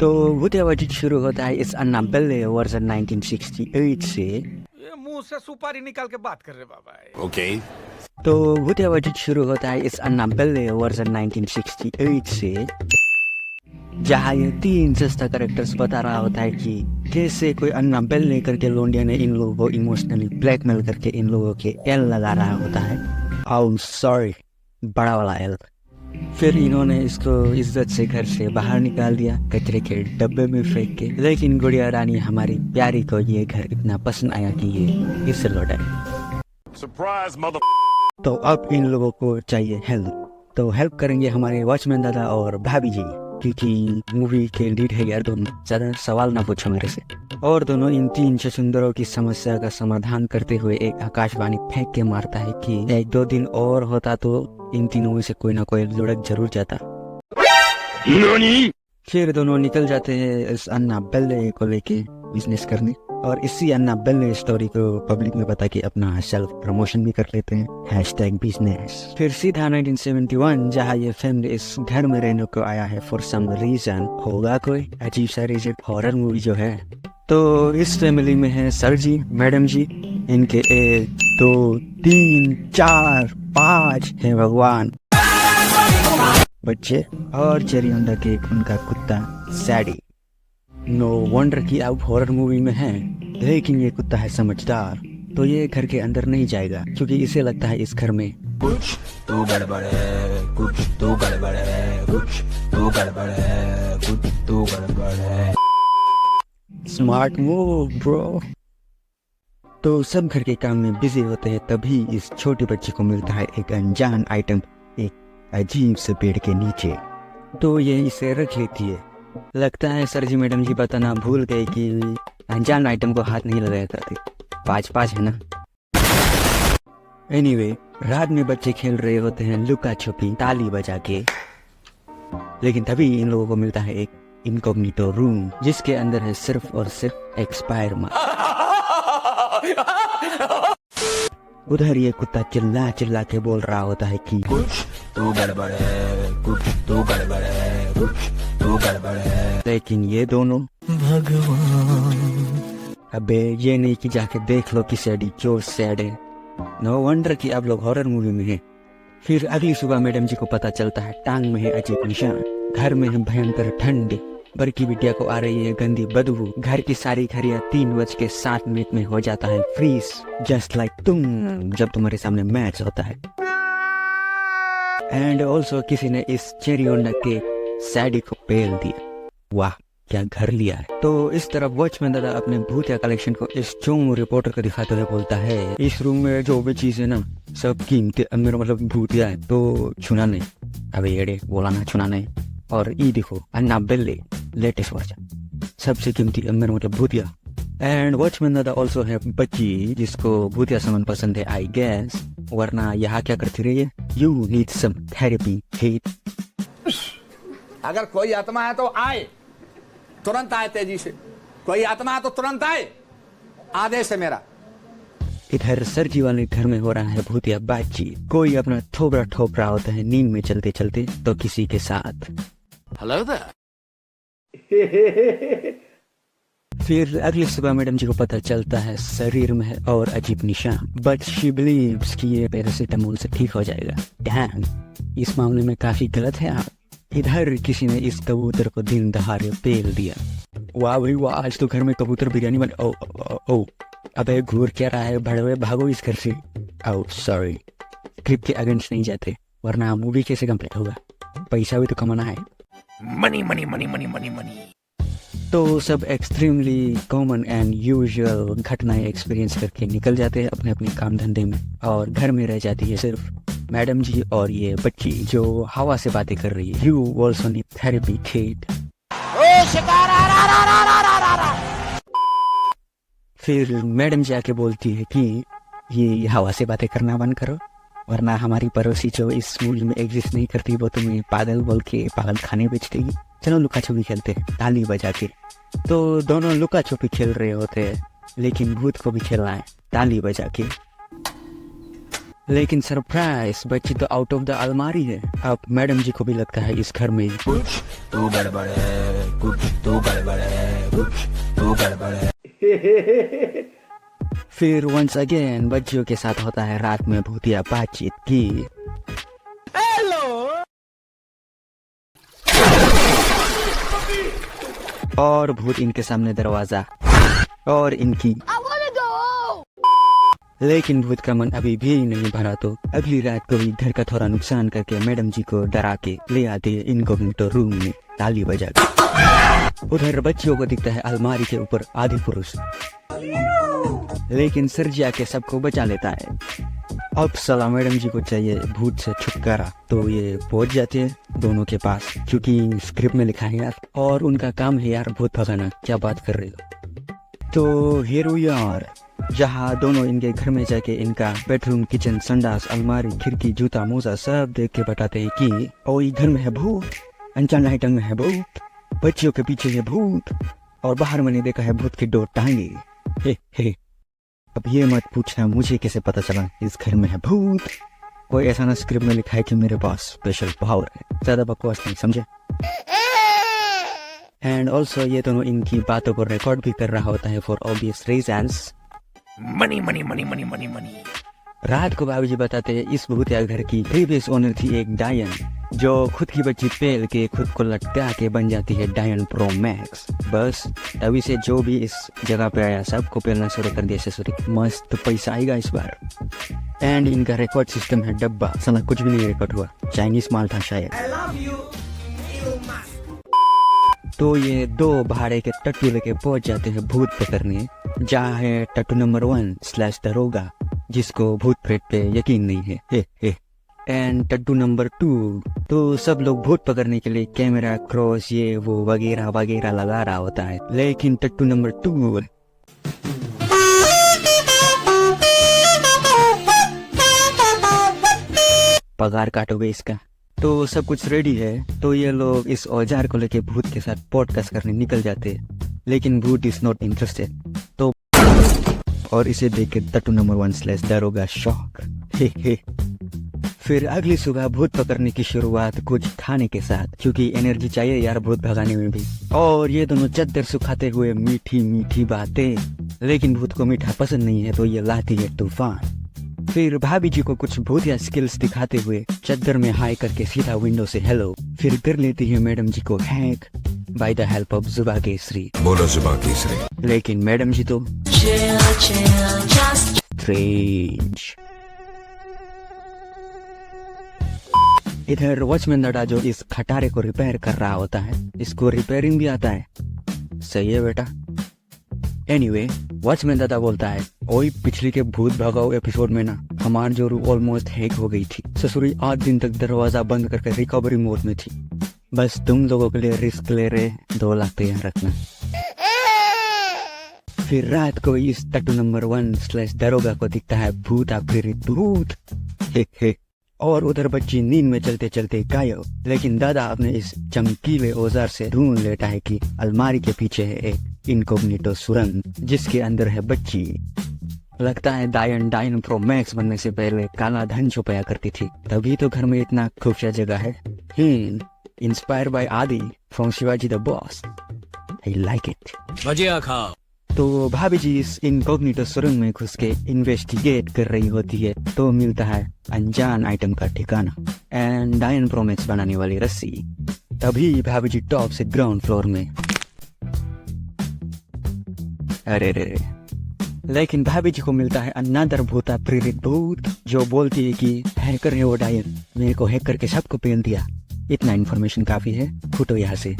तो भूतिया शुरू होता है इस अन्नाबेले वर्जन 1968 से। ये मुंह से सुपारी निकाल के बात कर रहे बाबा। ओके। तो भूतिया शुरू होता है इस अन्नाबेले वर्जन 1968 से, जहाँ ये तीन सस्ता कैरेक्टर्स बता रहा होता है कि कैसे कोई अन्नाबेले करके लोंडिया ने इन लोगों को इमोशनली ब्लैकमेल करके इन लोगों के एल लगा रहा होता है। आई सॉरी, बड़ा वाला एल। फिर इन्होंने इसको इज्जत से घर से बाहर निकाल दिया, कचरे के डब्बे में फेंक के। लेकिन गुड़िया रानी हमारी प्यारी को ये घर इतना पसंद आया कि ये इसे लौटाए। Surprise mother. तो अब इन लोगों को चाहिए हेल्प। तो हेल्प करेंगे हमारे वॉचमैन दादा और भाभी जी, क्योंकि मूवी के लीड है यार दोनों। ज्यादा सवाल ना पूछो मेरे से। और दोनों इन तीन छछुंदरों की समस्या का समाधान करते हुए एक आकाशवाणी फेंक के मारता है कि 1-2 दिन और होता तो इन तीनों में से कोई ना कोई लुढ़क जरूर जाता। फिर दोनों निकल जाते हैं इस अन्नाबेले को लेके बिजनेस करने, और इसी अन्नाबेले स्टोरी को पब्लिक में बता के अपना सेल्फ प्रमोशन भी कर लेते हैं #बिजनेस। फिर सीधा 1971, जहाँ ये फैमिली इस घर में रहने को आया है फॉर सम रीजन। होगा कोई अजीब सा रीजन, हॉरर मूवी जो है। तो इस फैमिली में है सर जी, मैडम जी, इनके 1 2 3 4 5 है भगवान बच्चे, और चेरी अंडा केक उनका कुत्ता सैडी। नो वंडर कि आप हॉरर मूवी में हैं, लेकिन ये कुत्ता है समझदार, तो ये घर के अंदर नहीं जाएगा क्योंकि इसे लगता है इस घर में कुछ तो गड़बड़ है, कुछ तो गड़बड़ है, कुछ तो गड़बड़ है, कुछ तो गड़बड़ है। Smart move bro. तो सब घर के काम में बिजी होते हैं, तभी इस छोटे बच्चे को मिलता है एक अनजान आइटम एक अजीब से पेड़ के नीचे। तो ये इसे रख लेती है। लगता है सर जी मैडम जी बताना भूल गए कि अनजान आइटम को हाथ नहीं लगाया करते। 5-5 है ना। एनीवे, रात में बच्चे खेल रहे होते हैं लुका छुपी ताली बजा के, लेकिन तभी इन लोगों को मिलता है एक इनकॉग्निटो रूम, जिसके अंदर है सिर्फ और सिर्फ एक्सपायर माल। उधर ये कुत्ता चिल्ला चिल्ला के बोल रहा होता है कि कुछ तो गड़बड़ है, कुछ तो गड़बड़ है, कुछ तो गड़बड़ है। लेकिन ये दोनों भगवान, अबे ये नहीं कि जाके देख लो कि सैडी जो सैड है। नो वंडर कि आप लोग हॉरर मूवी में हैं। फिर अगली सुबह मैडम जी को पता चलता है टांग में है अजीब निशान, घर में है भयंकर ठंड, बड़की बिटिया को आ रही है गंदी बदबू, घर की सारी घड़ियां 3:07 में हो जाता है फ्रीज, जस्ट लाइक तुम जब तुम्हारे सामने मैच होता है। एंड ऑल्सो किसी ने इस चेरी ओंडा के सैडी को पेल दिया। वाह क्या घर लिया है। तो इस तरफ वॉचमैन दादा अपने भूतिया कलेक्शन को इस चोंग रिपोर्टर को दिखाते हुए बोलता है, इस रूम में जो भी चीज है ना सब कीमती, मेरा मतलब भूतिया है, तो छूना नहीं। अबे येड़े बोला ना छूना नहीं। और ये देखो अन्नाबेले लेटेस्ट वर्जन, सबसे कीमती मेरा मतलब भूतिया। एंड वॉचमैन दादा ऑल्सो है बच्ची जिसको भूतिया सामान पसंद है आई गेस, वरना यहाँ क्या करती रही है। You need some therapy hit. अगर कोई आत्मा है तो आए, तुरंत आए तेजी से। कोई आत्मा है तो तुरंत आए, आदेश है मेरा। इधर सरजी वाले घर में हो रहा है भूतिया बातचीत। कोई अपना थोबरा ठोक रहा होता है नींद में चलते चलते, तो किसी के साथ हेलो देयर। फिर अगली सुबह मैडम जी को पता चलता है शरीर में है और अजीब निशान, बट शी बिलीव्स कि ये पैरासिटामोल से ठीक हो जाएगा। डैम, इस मामले में काफी गलत है आप। इधर किसी ने इस कबूतर को दिन दहाड़े पेल दिया। वाह भाई वाह, आज तो घर में कबूतर बिरयानी बने। ओ, ओ, ओ, अबे घूर क्या रहा है, भड़वे भागो इस घर से। ओह सॉरी, स्क्रिप्ट के अगेंस्ट नहीं जाते, वरना मूवी कैसे कंप्लीट होगा। पैसा भी तो कमाना है। Money money money money money money. तो सब एक्सट्रीमली कॉमन एंड यूजुअल घटनाएं एक्सपीरियंस करके निकल जाते हैं अपने अपने काम धंधे में, और घर में रह जाती है सिर्फ मैडम जी और ये बच्ची जो हवा से बातें कर रही है। You also need therapy kid. फिर मैडम जी आके बोलती है कि ये हवा से बातें करना बंद करो, वरना हमारी पड़ोसी जो इस मूवी में एग्जिस्ट नहीं करती वो तुम्हें पागल बोल के पागल खाने बेच देगी। चलो लुका छुपी खेलते हैं ताली बजा के। तो दोनों लुका छुपी खेल रहे होते हैं, लेकिन भूत को भी खेलना है ताली बजा के। लेकिन सरप्राइज, बच्ची तो आउट ऑफ द अलमारी है। अब मैडम जी को भी लगता है इस घर में कुछ तो गड़बड़ है, कुछ तो गड़बड़ है, कुछ तो गड़बड़ है। फिर वंस अगेन बच्चियों के साथ होता है रात में भूतिया बातचीत की। और भूत इनके सामने दरवाजा और इनकी, लेकिन भूत का मन अभी भी नहीं भरा तो अगली रात को भी घर का थोड़ा नुकसान करके मैडम जी को डरा के ले आते हैं इनकॉग्निटो रूम में ताली बजा के। उधर बच्चियों को दिखता है अलमारी के ऊपर आदि पुरुष, लेकिन सर्जिया के सबको बचा लेता है। अब सला मैडम जी को चाहिए भूत से छुटकारा, तो ये पहुंच जाते हैं दोनों के पास, क्योंकि स्क्रिप्ट में लिखा है यार, और उनका काम है यार भूत भगाना। क्या बात कर रहे हो। तो हीरो यार, जहाँ दोनों इनके घर में जाके इनका बेडरूम, किचन, संडास, अलमारी, खिड़की, जूता, मोजा सब देख के बताते हैं कि ओ ये घर में है भूत, अनजान आइटम में है भूत, बच्चियों के पीछे है भूत, और बाहर मैंने देखा है भूत की 2 टांगे। हे अब ये मत पूछना मुझे कैसे पता चला इस घर में है भूत। कोई ऐसा ना स्क्रिप्ट में लिखा है कि मेरे पास स्पेशल पावर है। ज्यादा बकवास नहीं, समझे। एंड ऑल्सो ये दोनों इनकी बातों को रिकॉर्ड भी कर रहा होता है for obvious reasons. Money money money money money money. रात को बाबूजी बताते हैं इस भूतिया घर की प्रीवियस ओनर थी एक डायन, जो खुद की बच्ची पेल के खुद को लटका के बन जाती है डायन प्रो मैक्स। बस तभी से जो भी इस जगह पे आया सबको पेलना शुरू कर दिया ससुरी। मस्त पैसा आएगा इस बार। एंड इनका रिकॉर्ड सिस्टम है डब्बा, साला कुछ भी नहीं रिकॉर्ड हुआ, चाइनीज माल था शायद। तो ये 2 भाड़े के टट्टू लेके पहुंच जाते हैं भूत पकड़ने, जहाँ है टट्टू नंबर 1 दरोगा, जिसको भूत प्रेत पे यकीन नहीं है। एंड टट्टू नंबर 2 तो सब लोग भूत पकड़ने के लिए कैमरा, क्रॉस, ये वो वगैरह वगैरह लगा रहा होता है, लेकिन टट्टू नंबर 2 पगार काटोगे इसका। तो सब कुछ रेडी है, तो ये लोग इस औजार को लेके भूत के साथ पॉडकास्ट करने निकल जाते हैं, लेकिन भूत इज नॉट इंटरेस्टेड। तो और इसे देख के टट्टू नंबर 1 दरोगा शॉक। फिर अगली सुबह भूत पकड़ने की शुरुआत कुछ खाने के साथ, क्योंकि एनर्जी चाहिए यार भूत भगाने में भी। और ये दोनों चद्दर सुखाते हुए मीठी मीठी बातें, लेकिन भूत को मीठा पसंद नहीं है तो ये लाती है तूफान। फिर भाभी जी को कुछ भूतिया स्किल्स दिखाते हुए चद्दर में हाई करके सीधा विंडो से हेलो। फिर कर लेती है मैडम जी को hack by the help of जुबा केसरी। बोलो जुबा केसरी। लेकिन मैडम जी तो स्ट्रेंज। इधर वॉचमैन दादा जो इस खटारे को रिपेयर कर रहा होता है, इसको रिपेयरिंग भी आता है। सही है बेटा। एनीवे, वॉचमैन दादा बोलता है ओए पिछली के भूत भगाओ एपिसोड में ना हमार जोरू ऑलमोस्ट हैक हो गई थी। ससुरी 8 दिन तक दरवाजा बंद करके रिकवरी मोड में थी। बस तुम लोगों के लिए रिस्क ले रहे, 2 लाख तैयार रखना। फिर रात को इस टट्टू नंबर 1 दरोगा को दिखता है भूत प्रेरित भूत। और उधर बच्ची नींद में चलते चलते गायब। लेकिन दादा अपने इस चमकीले औजार से ढूंढ लेता है कि अलमारी के पीछे है एक इनकॉग्निटो सुरंग, जिसके अंदर है बच्ची। लगता है डायन प्रो मैक्स बनने से पहले काला धन छुपाया करती थी, तभी तो घर में इतना खुफिया जगह है। Inspire by Adi from Shivaji the Boss. I like it. भजिया खाओ। तो भाभी जी इस इनकॉग्निटो सुरंग में घुस के इन्वेस्टिगेट कर रही होती है, तो मिलता है अनजान आइटम का ठिकाना एंड डायन प्रोमेक्स बनाने वाली रस्सी। तभी भाभी जी टॉप से ग्राउंड फ्लोर में। अरे रे, लेकिन भाभी जी को मिलता है अनदर भूता प्रेरित भूत, जो बोलती है कि हैकर है वो डायन, मेरे को हैक करके सबको पेल दिया। इतना इन्फॉर्मेशन काफी है, फुटो यहाँ से।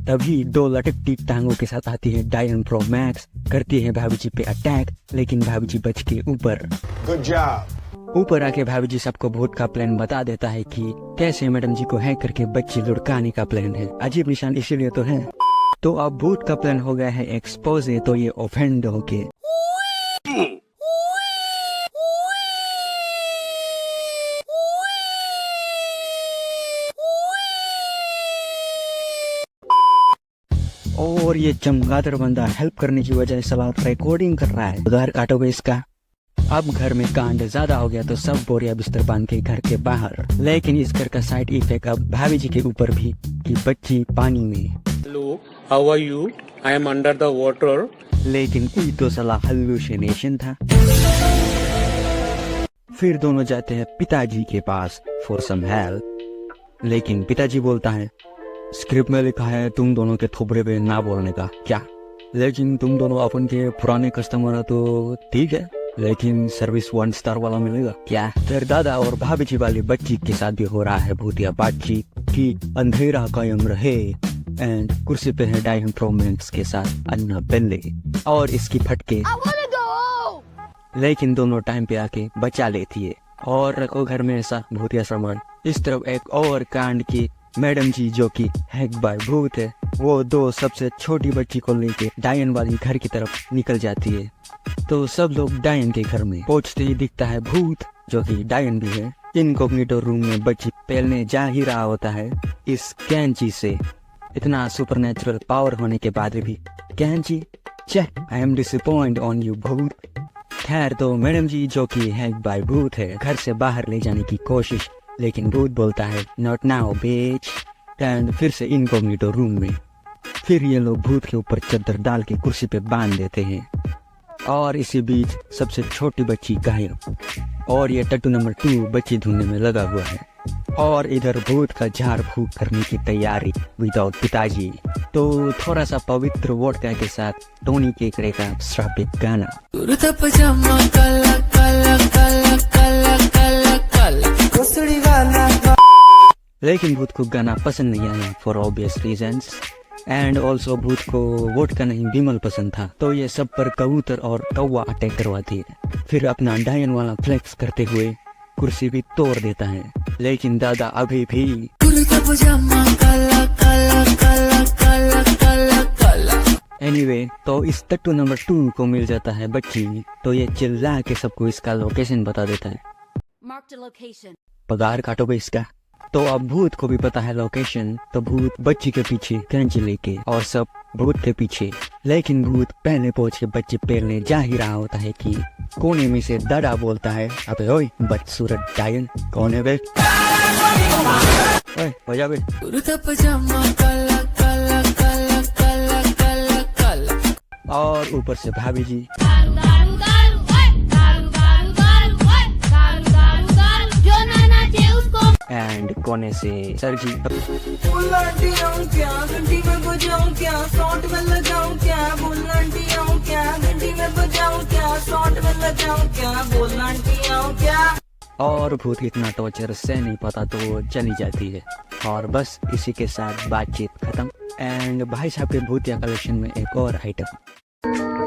तभी 2 लटकती टांगों के साथ आती है डायन प्रो मैक्स, करती है भाभी जी पे अटैक, लेकिन भाभी जी बच के ऊपर। Good job. ऊपर आके भाभी जी सबको भूत का प्लान बता देता है कि कैसे मैडम जी को हैक करके बच्ची लुढ़काने का प्लान है। अजीब निशान इसीलिए तो है। तो अब भूत का प्लान हो गया है एक्सपोज, तो ये ऑफेंड होके और ये चमगादड़ बंदा हेल्प करने की वजह सलाह रिकॉर्डिंग कर रहा है। पगार काटोगे इसका। अब घर में कांड ज्यादा हो गया तो सब बोरिया बिस्तर बांध के घर के बाहर। लेकिन इस घर का साइड इफेक्ट अब भाभी जी के ऊपर भी कि बच्ची पानी में। Hello, how are you? I am under the water. लेकिन ये तो साला हल्यूसिनेशन था। फिर दोनों जाते हैं पिताजी के पास फॉर सम हेल्प। लेकिन पिताजी बोलता है स्क्रिप्ट में लिखा है तुम दोनों के थोपड़े पे ना बोलने का। क्या? लेकिन तुम दोनों अपन के पुराने कस्टमर है तो ठीक है, लेकिन सर्विस 1 स्टार वाला मिलेगा क्या? फिर दादा और भाभी जी वाली बच्ची के साथ भी हो रहा है भूतिया बातचीत कि अंधेरा कायम रहे एंड कुर्सी पे है डायन प्रोमेंट्स के साथ अन्ना बेल्ले और इसकी फटके। लेकिन दोनों टाइम पे आके बचा लेती है और रखो घर में ऐसा भूतिया सामान। इस तरफ एक और कांड की मैडम जी जो कि हैक बाय भूत है, वो 2 सबसे छोटी बच्ची को लेके डायन वाली घर की तरफ निकल जाती है। तो सब लोग डायन के घर में पहुंचते ही दिखता है भूत जो कि डायन भी है। इनकॉग्निटो रूम में बच्ची पहलने जा ही रहा होता है इस कैंची से। इतना सुपरनेचुरल पावर होने के बाद भी कैंची, I am disappoint on you भूत। खैर तो मैडम जी जो कि हैक बाय भूत है घर से बाहर ले जाने की कोशिश, लेकिन भूत बोलता है नॉट नाउ बिच एंड फिर से इनकॉग्निटो रूम में। फिर ये लोग भूत के ऊपर चादर डाल के कुर्सी पे बांध देते हैं और इसी बीच सबसे छोटी बच्ची गायब और ये टट्टू नंबर 2 बच्ची ढूंढने में लगा हुआ है और इधर भूत का झाड़ फूक करने की तैयारी विदाउट पिताजी। तो थोड़ा सा पवित्र वोडका के साथ टोनी केकड़े का श्रापित गाना। लेकिन भूत को गाना पसंद नहीं आया for obvious reasons and also भूत को वोडका नहीं विमल पसंद था। तो ये सब पर कबूतर और कौवा अटैक करवाती है। फिर अपना डायन वाला फ्लेक्स करते हुए कुर्सी भी तोड़ देता है। लेकिन दादा अभी भी एनीवे तो इस टट्टू नंबर 2 को मिल जाता है बच्ची, तो ये चिल्ला के सबको इसका लोकेशन बता देता है। पगार काटोगे इसका। तो अब भूत को भी पता है लोकेशन, तो भूत बच्ची के पीछे कैंची लेके और सब भूत के पीछे। लेकिन भूत पहले पहुंच के बच्चे पेलने जा ही रहा होता है कि कोने में से दादा बोलता है अबे ओए बदसूरत डायन कौन है बे? ओए बजा बे। और ऊपर से भाभी जी एंड कोने से सर जी। और भूत इतना टॉर्चर सह नहीं पाता तो वो चली जाती है और बस इसी के साथ बातचीत खत्म। एंड भाई साहब के भूतिया कलेक्शन में एक और आइटम